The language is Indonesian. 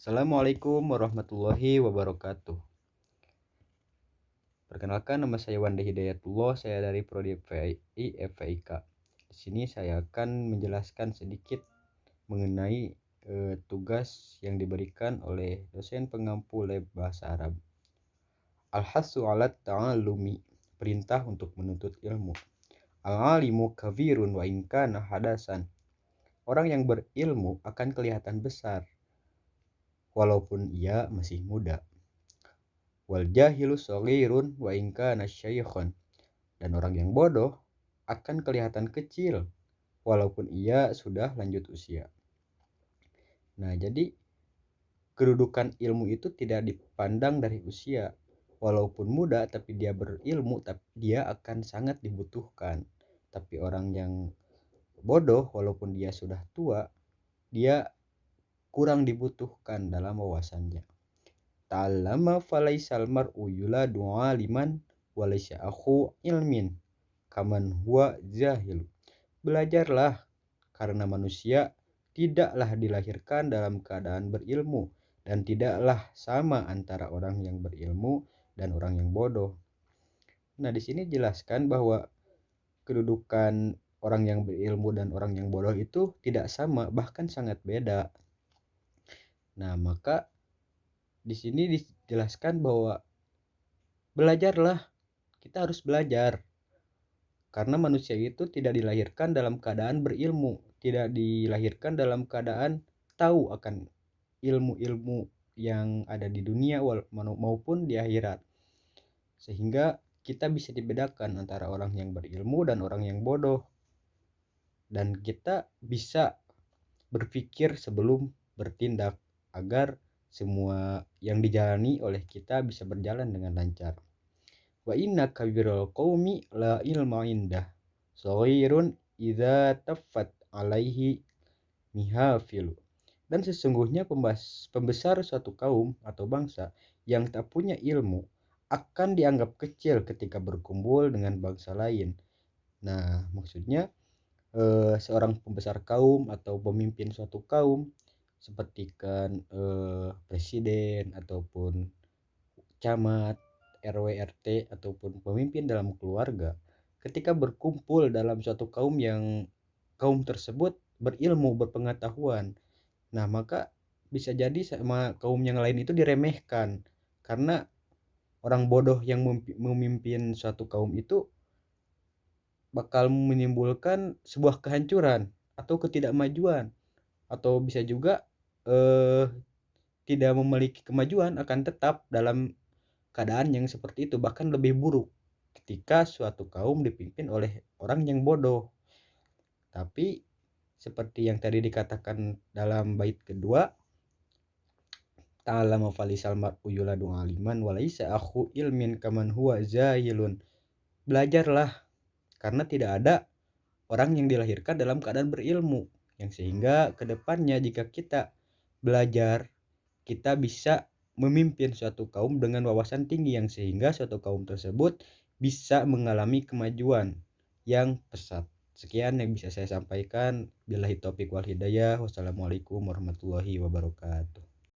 Assalamualaikum warahmatullahi wabarakatuh. Perkenalkan, nama saya Wanda Hidayatullah, saya dari Prodi FPI FPIK. Di sini saya akan menjelaskan sedikit mengenai tugas yang diberikan oleh dosen pengampu lab bahasa Arab. Al-hasu 'alat ta'allumi, perintah untuk menuntut ilmu. Al-alimu kabirun wa in kana hadasan. Orang yang berilmu akan kelihatan besar walaupun ia masih muda. Wal jahilu shaghirun wa in kana syaikhan. Dan orang yang bodoh akan kelihatan kecil walaupun ia sudah lanjut usia. Nah, jadi kedudukan ilmu itu tidak dipandang dari usia. Walaupun muda tapi dia berilmu, tapi dia akan sangat dibutuhkan. Tapi orang yang bodoh walaupun dia sudah tua, dia kurang dibutuhkan dalam wawasannya. Ta'allama falaisal mar'u yuladu 'aliman walaysa akhu ilmin kaman huwa jahil. Belajarlah karena manusia tidaklah dilahirkan dalam keadaan berilmu, dan tidaklah sama antara orang yang berilmu dan orang yang bodoh. Nah, di sini jelaskan bahwa kedudukan orang yang berilmu dan orang yang bodoh itu tidak sama, bahkan sangat beda. Nah, maka di sini dijelaskan bahwa belajarlah, kita harus belajar. Karena manusia itu tidak dilahirkan dalam keadaan berilmu, tidak dilahirkan dalam keadaan tahu akan ilmu-ilmu yang ada di dunia maupun di akhirat. Sehingga kita bisa dibedakan antara orang yang berilmu dan orang yang bodoh. Dan kita bisa berpikir sebelum bertindak agar semua yang dijalani oleh kita bisa berjalan dengan lancar. Wa inna kabiral qaumi la ilma indah shaghirun idza taffat alaihi mihafilu. Dan sesungguhnya pembesar suatu kaum atau bangsa yang tak punya ilmu akan dianggap kecil ketika berkumpul dengan bangsa lain. Nah, maksudnya seorang pembesar kaum atau pemimpin suatu kaum seperti kan presiden ataupun camat, RW, RT ataupun pemimpin dalam keluarga, ketika berkumpul dalam suatu kaum yang kaum tersebut berilmu, berpengetahuan, nah maka bisa jadi sama kaum yang lain itu diremehkan karena orang bodoh yang memimpin suatu kaum itu bakal menimbulkan sebuah kehancuran atau ketidakmajuan, atau bisa juga tidak memiliki kemajuan, akan tetap dalam keadaan yang seperti itu, bahkan lebih buruk ketika suatu kaum dipimpin oleh orang yang bodoh. Tapi seperti yang tadi dikatakan dalam bait kedua, ta'allama falisal mar'u yuladu 'aliman walaysa akhu ilmin kaman huwa jahilun. Belajarlah karena tidak ada orang yang dilahirkan dalam keadaan berilmu, yang sehingga kedepannya jika kita belajar, kita bisa memimpin suatu kaum dengan wawasan tinggi, yang sehingga suatu kaum tersebut bisa mengalami kemajuan yang pesat. Sekian yang bisa saya sampaikan. Billahi taufiq wal hidayah. Wassalamualaikum warahmatullahi wabarakatuh.